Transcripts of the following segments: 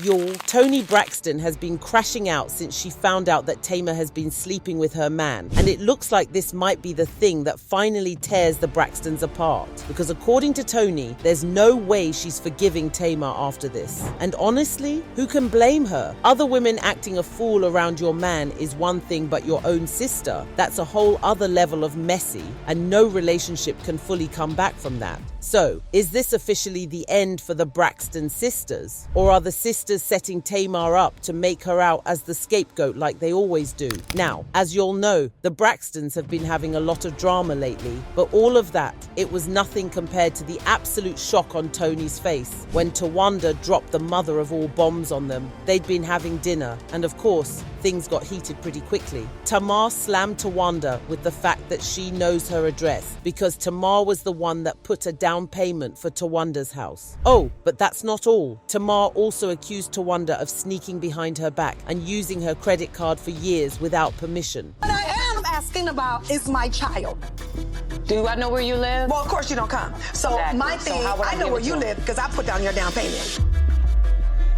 Y'all, Toni Braxton has been crashing out since she found out that Tamar has been sleeping with her man. And it looks like this might be the thing that finally tears the Braxtons apart. Because according to Toni, there's no way she's forgiving Tamar after this. And honestly, who can blame her? Other women acting a fool around your man is one thing, but your own sister, that's a whole other level of messy. And no relationship can fully come back from that. So, is this officially the end for the Braxton sisters? Or are the sisters setting Tamar up to make her out as the scapegoat like they always do? Now, as you'll know, the Braxtons have been having a lot of drama lately, but all of that, it was nothing compared to the absolute shock on Toni's face when Towanda dropped the mother of all bombs on them. They'd been having dinner, and of course, things got heated pretty quickly. Tamar slammed Towanda with the fact that she knows her address because Tamar was the one that put a down payment for Tawanda's house. Oh, but that's not all. Tamar also accused Towanda of sneaking behind her back and using her credit card for years without permission. What I am asking about is my child. Do I know where you live? Well, of course you don't come. So Exactly. my So thing, how would I I know give where it you to live because I put down your down payment.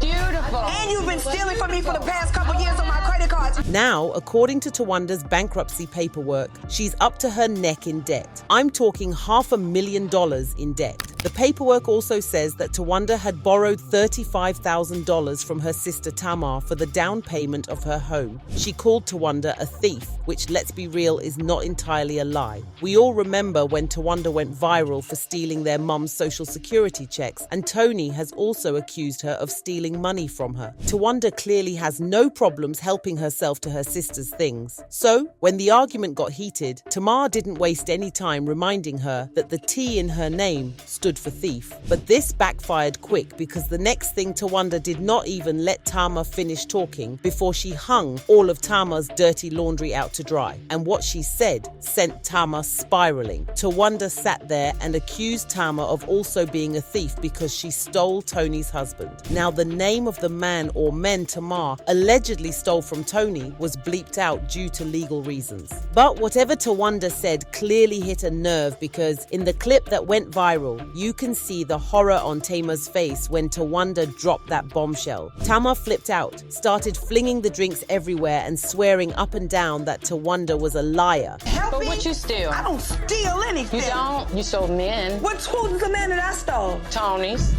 Beautiful. And you've been stealing from me for the past couple years on my credit cards. Now, according to Tawanda's bankruptcy paperwork, she's up to her neck in debt. I'm talking $500,000 in debt. The paperwork also says that Towanda had borrowed $35,000 from her sister Tamar for the down payment of her home. She called Towanda a thief, which, let's be real, is not entirely a lie. We all remember when Towanda went viral for stealing their mum's social security checks, and Toni has also accused her of stealing money from her. Towanda clearly has no problems helping herself to her sister's things. So, when the argument got heated, Tamar didn't waste any time reminding her that the T in her name stood for thief. But this backfired quick because the next thing Towanda did not even let Tamar finish talking before she hung all of Tamar's dirty laundry out to dry. And what she said sent Tamar spiraling. Towanda sat there and accused Tamar of also being a thief because she stole Toni's husband. Now, the name of the man or men Tamar allegedly stole from Toni was bleeped out due to legal reasons. But whatever Towanda said clearly hit a nerve because in the clip that went viral, you can see the horror on Tamar's face when Towanda dropped that bombshell. Tamar flipped out, started flinging the drinks everywhere and swearing up and down that Towanda was a liar. Help But me. what you steal? I don't steal anything. You don't? You sold men. Who's the man that I stole? Tony's.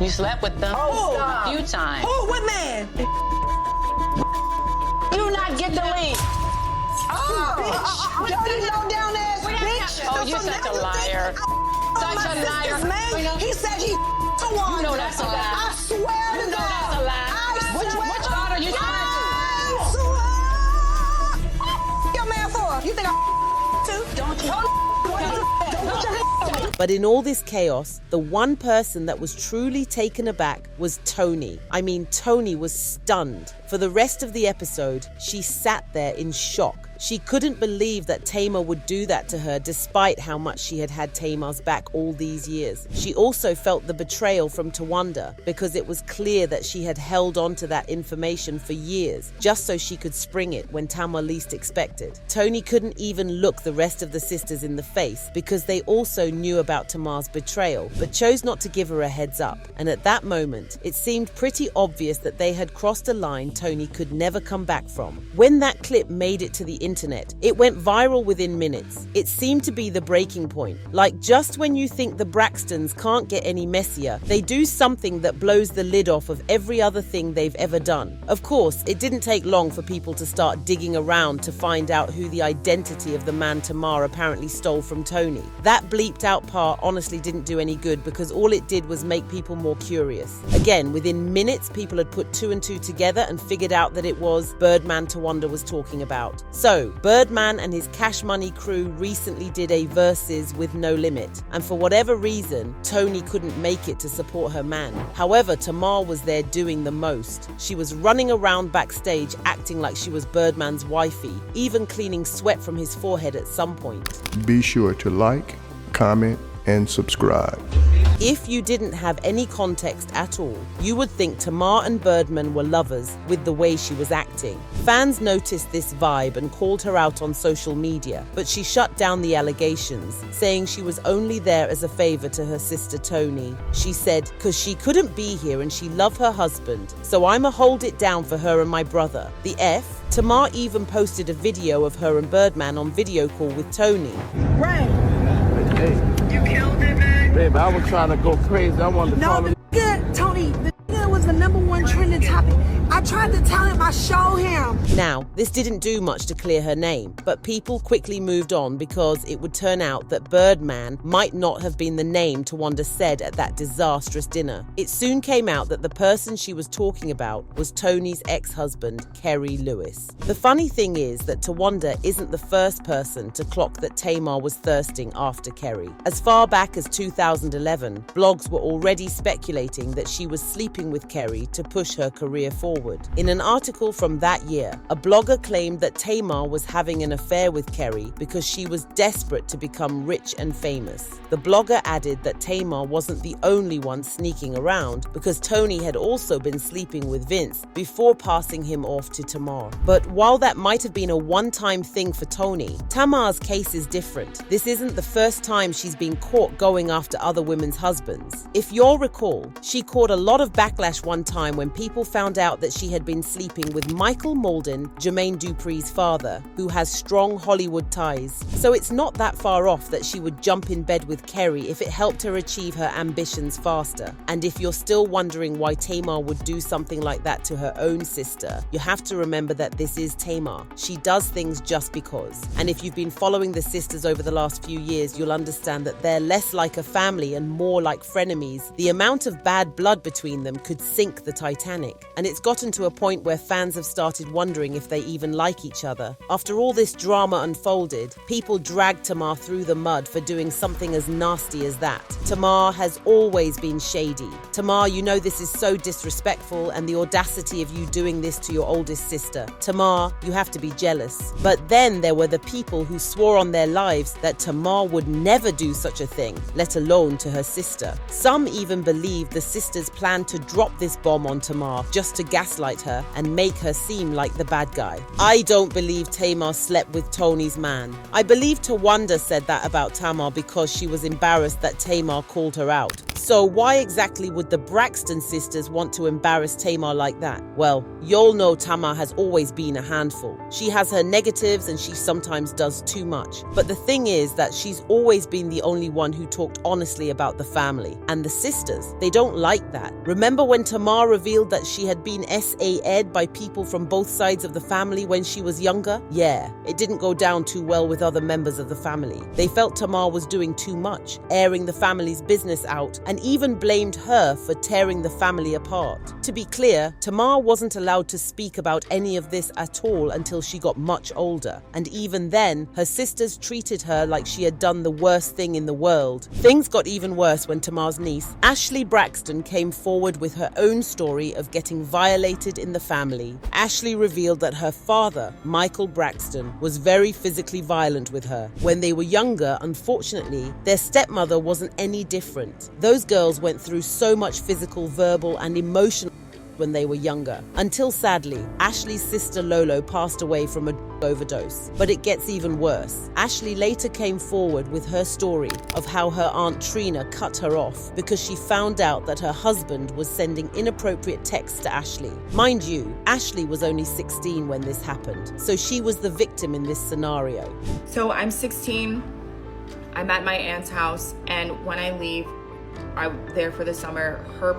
You slept with them Oh, a few times. Who? What man? You not get the lead. Oh, bitch. Dirty, low down ass bitch. Oh, you're such a liar. Such a liar. Man, he said he Towanda. You know that's a lie. I swear You to know God. that's a lie. I Which swear. daughter you trying I swear. Your man for? You think I too? Don't you? But in all this chaos, the one person that was truly taken aback was Toni. I mean, Toni was stunned. For the rest of the episode, she sat there in shock. She couldn't believe that Tamar would do that to her despite how much she had had Tamar's back all these years. She also felt the betrayal from Towanda because it was clear that she had held on to that information for years just so she could spring it when Tamar least expected. Toni couldn't even look the rest of the sisters in the face because they also knew about Tamar's betrayal but chose not to give her a heads up. And at that moment, it seemed pretty obvious that they had crossed a line Toni could never come back from. When that clip made it to the internet, it went viral within minutes. It seemed to be the breaking point. Like just when you think the Braxtons can't get any messier, they do something that blows the lid off of every other thing they've ever done. Of course, it didn't take long for people to start digging around to find out who the identity of the man Tamar apparently stole from Toni. That bleeped out part honestly didn't do any good because all it did was make people more curious. Again, within minutes, people had put two and two together and figured out that it was Birdman Towanda was talking about. So, Birdman and his Cash Money crew recently did a versus with No Limit, and for whatever reason, Toni couldn't make it to support her man. However, Tamar was there doing the most. She was running around backstage acting like she was Birdman's wifey, even cleaning sweat from his forehead at some point. Be sure to like, comment, and subscribe. If you didn't have any context at all, you would think Tamar and Birdman were lovers with the way she was acting. Fans noticed this vibe and called her out on social media, but she shut down the allegations, saying she was only there as a favor to her sister Toni. She said, "'Cause she couldn't be here and she loved her husband, so I'ma hold it down for her and my brother." The F? Tamar even posted a video of her and Birdman on video call with Toni. Right. Hey, you killed it, man. Babe, I was trying to go crazy. I wanted to call him. Tony, the nigga was the #1 trending topic. I tried to tell him, I showed him. Now, this didn't do much to clear her name, but people quickly moved on because it would turn out that Birdman might not have been the name Tawanda said at that disastrous dinner. It soon came out that the person she was talking about was Toni's ex-husband, Kerry Lewis. The funny thing is that Tawanda isn't the first person to clock that Tamar was thirsting after Kerry. As far back as 2011, blogs were already speculating that she was sleeping with Kerry to push her career forward. In an article from that year, a blogger claimed that Tamar was having an affair with Kerry because she was desperate to become rich and famous. The blogger added that Tamar wasn't the only one sneaking around because Toni had also been sleeping with Vince before passing him off to Tamar. But while that might have been a one-time thing for Toni, Tamar's case is different. This isn't the first time she's been caught going after other women's husbands. If you'll recall, she caught a lot of backlash one time when people found out that she had been sleeping with Michael Malden, Jermaine Dupri's father, who has strong Hollywood ties. So it's not that far off that she would jump in bed with Kerry if it helped her achieve her ambitions faster. And if you're still wondering why Tamar would do something like that to her own sister, you have to remember that this is Tamar. She does things just because. And if you've been following the sisters over the last few years, you'll understand that they're less like a family and more like frenemies. The amount of bad blood between them could sink the Titanic. And it's gotten to a point where fans have started wondering if they even like each other. After all this drama unfolded, people dragged Tamar through the mud for doing something as nasty as that. Tamar has always been shady. Tamar, you know this is so disrespectful, and the audacity of you doing this to your oldest sister. Tamar, you have to be jealous. But then there were the people who swore on their lives that Tamar would never do such a thing, let alone to her sister. Some even believed the sisters planned to drop this bomb on Tamar just to gaslight her and make her seem like the bad guy. I don't believe Tamar slept with Toni's man. I believe Tawanda said that about Tamar because she was embarrassed that Tamar called her out. So why exactly would the Braxton sisters want to embarrass Tamar like that? Well, you'll know Tamar has always been a handful. She has her negatives and she sometimes does too much. But the thing is that she's always been the only one who talked honestly about the family. And the sisters, they don't like that. Remember when Tamar revealed that she had been SA'd by people from both sides of the family when she was younger? Yeah, it didn't go down too well with other members of the family. They felt Tamar was doing too much, airing the family's business out, and even blamed her for tearing the family apart. To be clear, Tamar wasn't allowed to speak about any of this at all until she got much older. And even then, her sisters treated her like she had done the worst thing in the world. Things got even worse when Tamar's niece, Ashley Braxton, came forward with her own story of getting violated in the family. Ashley revealed that her father, Michael Braxton, was very physically violent with her. When they were younger, unfortunately, their stepmother wasn't any different. Those girls went through so much physical, verbal, and emotional when they were younger, until sadly, Ashley's sister Lolo passed away from a overdose. But it gets even worse. Ashley later came forward with her story of how her aunt Trina cut her off because she found out that her husband was sending inappropriate texts to Ashley. Mind you, Ashley was only 16 when this happened, so she was the victim in this scenario. So I'm 16, I'm at my aunt's house, and when I leave, I'm there for the summer, her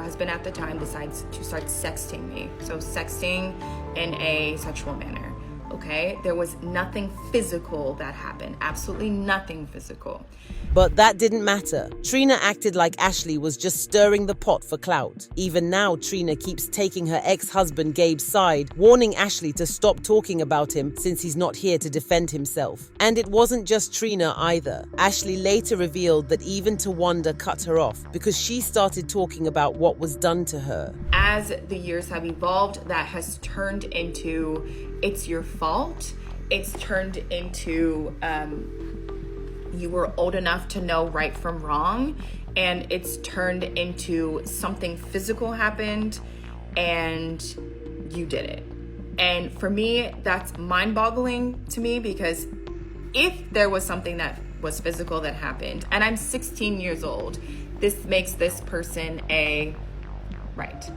husband at the time decides to start sexting me. So sexting in a sexual manner, okay? There was nothing physical that happened, absolutely nothing physical. But that didn't matter. Trina acted like Ashley was just stirring the pot for clout. Even now, Trina keeps taking her ex-husband Gabe's side, warning Ashley to stop talking about him since he's not here to defend himself. And it wasn't just Trina either. Ashley later revealed that even Tawanda cut her off because she started talking about what was done to her. As the years have evolved, that has turned into, it's your fault. It's turned into, you were old enough to know right from wrong, and it's turned into something physical happened and you did it. And for me, that's mind-boggling to me, because if there was something that was physical that happened, and I'm 16 years old, this makes this person right.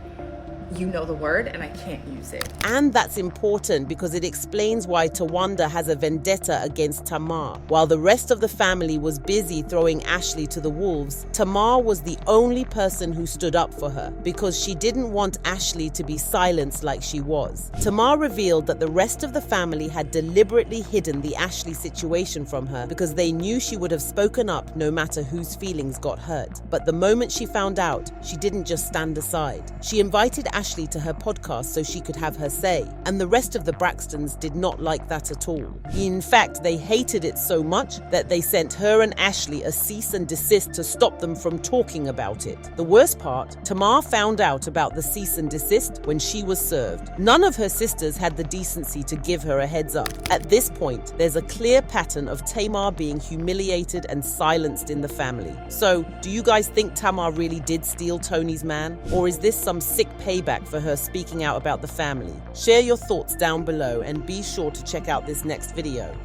You know the word, and I can't use it. And that's important because it explains why Tawanda has a vendetta against Tamar. While the rest of the family was busy throwing Ashley to the wolves, Tamar was the only person who stood up for her because she didn't want Ashley to be silenced like she was. Tamar revealed that the rest of the family had deliberately hidden the Ashley situation from her because they knew she would have spoken up no matter whose feelings got hurt. But the moment she found out, she didn't just stand aside. She invited Ashley to her podcast so she could have her say, and the rest of the Braxtons did not like that at all. In fact, they hated it so much that they sent her and Ashley a cease and desist to stop them from talking about it. The worst part, Tamar found out about the cease and desist when she was served. None of her sisters had the decency to give her a heads up. At this point, there's a clear pattern of Tamar being humiliated and silenced in the family. So, do you guys think Tamar really did steal Toni's man? Or is this some sick payback for her speaking out about the family? Share your thoughts down below and be sure to check out this next video.